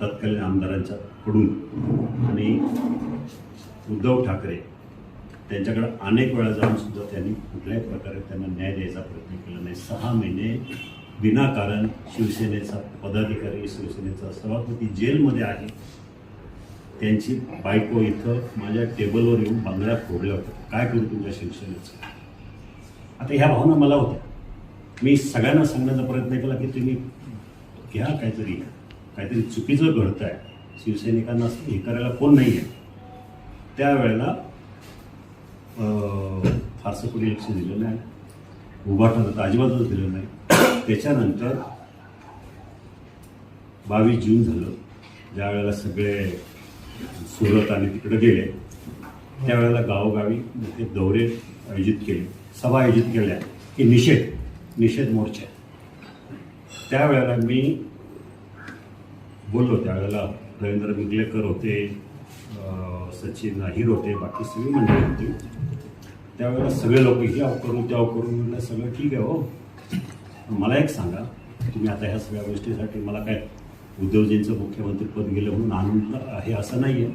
तत्कालीन आमदारांच्या कडून आणि उद्धव ठाकरे त्यांच्याकडे अनेक वेळा जाऊन सुद्धा त्यांनी कुठल्याही प्रकारे त्यांना न्याय द्यायचा प्रयत्न केला नाही. 6 महिने विनाकारण शिवसेनेचा पदाधिकारी, शिवसेनेचा सभापती जेलमध्ये आहे. त्यांची बायको इथं माझ्या टेबलवर येऊन बांगड्या फोडल्या होत्या. काय करू तुमच्या शिवसेनेचं? आता ह्या भावना मला होत्या. मी सगळ्यांना सांगण्याचा प्रयत्न केला की तुम्ही घ्या, काहीतरी चुकीचं घडतं आहे, शिवसैनिकांना हे करायला कोण नाही आहे. त्यावेळेला फारसं कोणी लक्ष दिलं नाही. उभाटानं तर अजिबातच दिलं नाही. त्याच्यानंतर 22 जून झालं, ज्या वेळेला सगळे सुरत आणि तिकडे गेले, त्यावेळेला गावोगावी ते दौरे आयोजित केले, सभा आयोजित केल्या की निषेध मोर्चा. त्यावेळेला मी बोललो. त्यावेळेला रवींद्र मिगलेकर होते, सचिन अहिर होते, बाकी सगळी मंडळी होती. त्यावेळेला सगळे लोक ही करू त्याव करू म्हणलं. सगळं ठीक आहे हो, मला एक सांगा, तुम्ही आता ह्या सगळ्या गोष्टीसाठी मला काय उद्धवजींचं मुख्यमंत्रीपद गेलं म्हणून आनंद आहे असं नाही आहे.